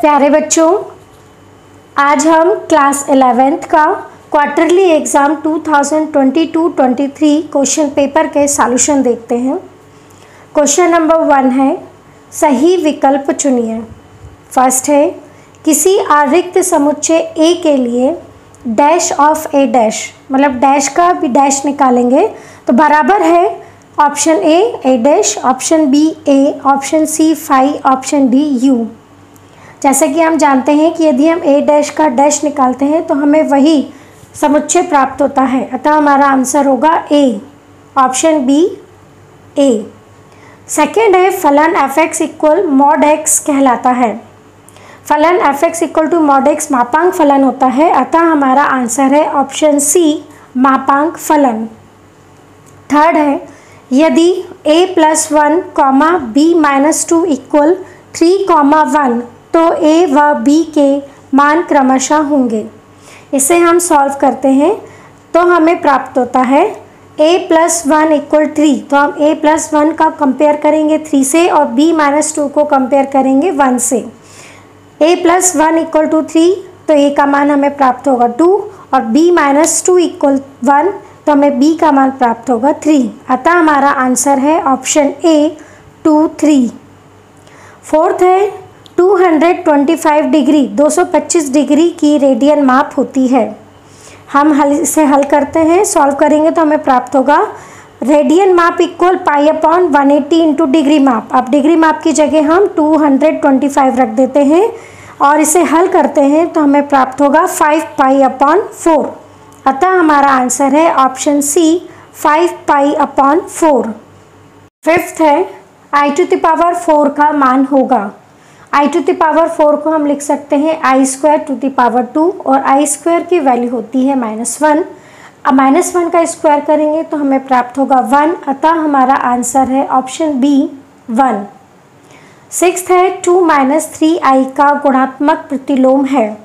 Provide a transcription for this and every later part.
प्यारे बच्चों, आज हम क्लास 11th का क्वार्टरली एग्ज़ाम 2022-23 क्वेश्चन पेपर के सॉल्यूशन देखते हैं। क्वेश्चन नंबर 1 है, सही विकल्प चुनिए। फर्स्ट है, किसी अरिक्त समुच्चय ए के लिए डैश ऑफ ए डैश, मतलब डैश का भी डैश निकालेंगे तो बराबर है option A dash, option B A, option C phi, option D U. जैसे कि हम जानते हैं कि यदि हम ए डैश का डैश निकालते हैं तो हमें वही समुच्चय प्राप्त होता है, अतः हमारा आंसर होगा A, option B A. Second है, फलन f x equal mod x कहलाता है। फलन f x equal to mod x मापांक फलन होता है, अतः हमारा आंसर है ऑप्शन सी मापांक फलन। थर्ड है, यदि a + 1, b - 2 इक्वल 3, 1 तो a व b के मान क्रमशः होंगे। इसे हम सॉल्व करते हैं तो हमें प्राप्त होता है a + 1 इक्वल 3, तो हम a + 1 का कंपेयर करेंगे 3 से और b - 2 को कंपेयर करेंगे 1 से। a + 1 इक्वल टू 3 तो a का मान हमें प्राप्त होगा 2 और b - 2 इक्वल 1 तो हमें b का मान प्राप्त होगा 3, अतः हमारा आंसर है ऑप्शन ए 2, 3। फोर्थ है, 225 डिग्री 225 डिग्री की रेडियन माप होती है। हम इसे हल करते हैं, सॉल्व करेंगे तो हमें प्राप्त होगा रेडियन माप इक्वल π/180 इंटू डिग्री माप। अब डिग्री माप की जगह हम 225 रख देते हैं और इसे हल करते हैं तो हमें प्राप्त होगा 5π/4, अतः हमारा आंसर है ऑप्शन सी 5π/4। फिफ्थ है, i⁴ का मान होगा। i⁴ को हम लिख सकते हैं i² और i² की वैल्यू होती है -1। अब -1 का स्क्वायर करेंगे तो हमें प्राप्त होगा 1, अतः हमारा आंसर है ऑप्शन बी 1। सिक्स्थ है, 2 - 3i का गुणात्मक प्रतिलोम है।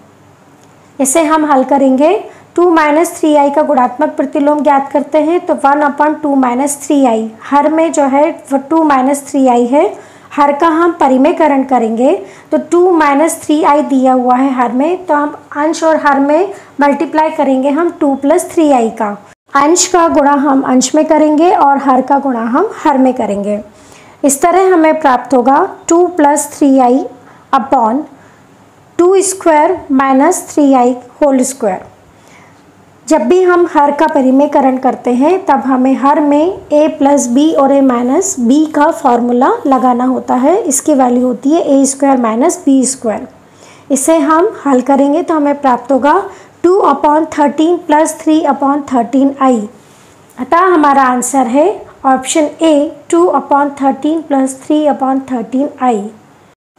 इसे हम हल करेंगे, 2 - 3i का गुणात्मक प्रतिलोम ज्ञात करते हैं तो 1/2 - 3i, हर में जो है वो 2 - 3i है, हर का हम परिमेयकरण करेंगे तो 2 - 3i दिया हुआ है हर में, तो हम अंश और हर में मल्टीप्लाई करेंगे हम 2 + 3i का। अंश का गुणा हम अंश में करेंगे और हर का गुणा हम हर में करेंगे। इस तरह हमें प्राप्त होगा 2 + 3i/2² - 3i होल स्क्वायर। जब भी हम हर का परिमेयकरण करते हैं तब हमें हर में a + b और a - b का फॉर्मूला लगाना होता है। इसकी वैल्यू होती है a² - b²। इसे हम हल करेंगे तो हमें प्राप्त होगा 2/13 + 3/13i, अतः हमारा आंसर है ऑप्शन ए 2/13 + 3/13i।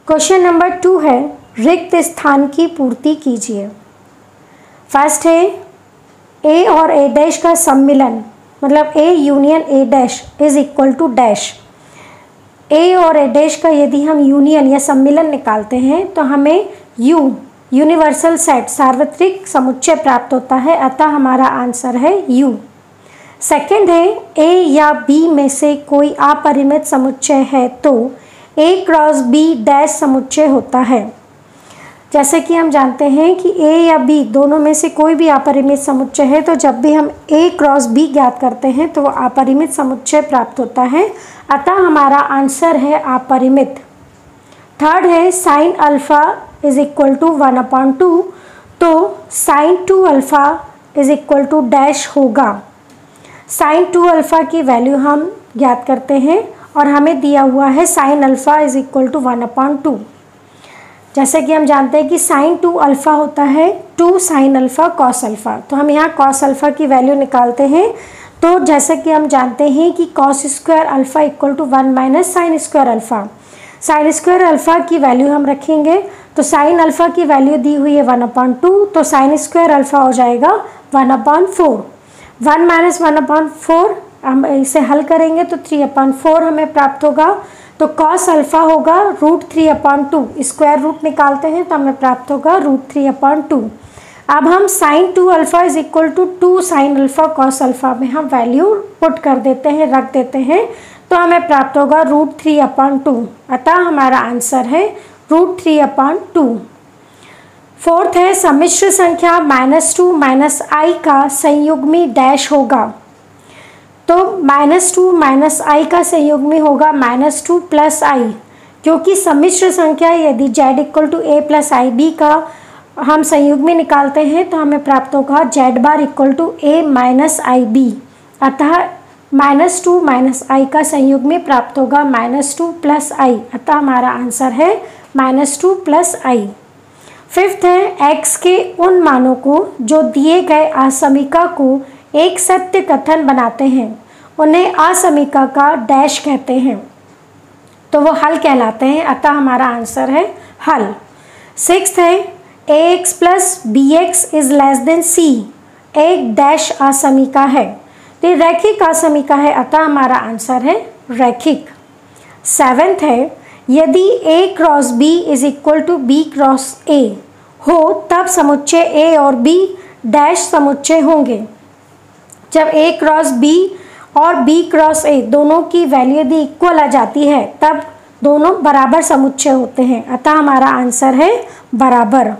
क्वेश्चन नंबर 2 है, रिक्त स्थान की पूर्ति कीजिए। फर्स्ट है, a और a डैश का सम्मिलन, मतलब a union a dash is equal to dash. a और a डैश का यदि हम यूनियन या सम्मिलन निकालते हैं तो हमें u यूनिवर्सल सेट सार्वत्रिक समुच्चय प्राप्त होता है, अतः हमारा आंसर है u। सेकंड है, a या b में से कोई अपरिमित समुच्चय है तो a × b डैश समुच्चय होता है। जैसे कि हम जानते हैं कि a या b दोनों में से कोई भी अपरिमित समुच्चय है तो जब भी हम a × b ज्ञात करते हैं तो वो अपरिमित समुच्चय प्राप्त होता है, अतः हमारा आंसर है अपरिमित। थर्ड है, sin α = 1/2 तो sin 2α = डैश होगा। sin 2α की वैल्यू हम ज्ञात करते हैं और हमें दिया हुआ है sin α = 1/2। जैसे कि हम जानते हैं कि sin 2α होता है 2 sin α cos α, तो हम यहाँ cos α की वैल्यू निकालते हैं तो जैसे कि हम जानते हैं कि cos² α = 1 - sin² α। sin² α की वैल्यू हम रखेंगे तो sin α की वैल्यू दी हुई है 1/2 तो sin² α हो जाएगा 1/4। 1 - 1/4 हम इसे हल करेंगे तो 3/4 हमें प्राप्त होगा, तो cos α होगा √3/2, स्क्वायर रूट निकालते हैं तो हमें प्राप्त होगा √3/2। अब हम sin 2α = 2 sin α cos α में हम वैल्यू पुट कर देते हैं, रख देते हैं तो हमें प्राप्त होगा √3/2, अतः हमारा आंसर है √3/2। फोर्थ है सम्मिश्र संख्या -2 -i का संयुग्मी डैश होगा। तो -2 -i का संयुग्मी होगा -2 + i, क्योंकि सम्मिश्र संख्या यदि z = a + ib का हम संयुग्मी निकालते हैं तो हमें प्राप्त होगा z बार = a - ib। अतः -2 - i का संयुग्मी प्राप्त होगा -2 + i। अतः हमारा आंसर है -2 + i। फिफ्थ है x के उन मानों को जो दिए गए असमीका को एक सत्य कथन बनाते हैं उन्हें असमीका का डैश कहते हैं, तो वो हल कहलाते हैं। अतः हमारा आंसर है हल। सिक्स्थ है ax + bx > c एक डैश असमीका है, तो ये रैखिक असमीका है। अतः हमारा आंसर है रैखिक। सेवेंथ है यदि a × b = b × a हो तब समुच्चय a और b डैश समुच्चय होंगे। जब a × b और b × a दोनों की वैल्यू यदि इक्वल आ जाती है तब दोनों बराबर समुच्चय होते हैं। अतः हमारा आंसर है बराबर।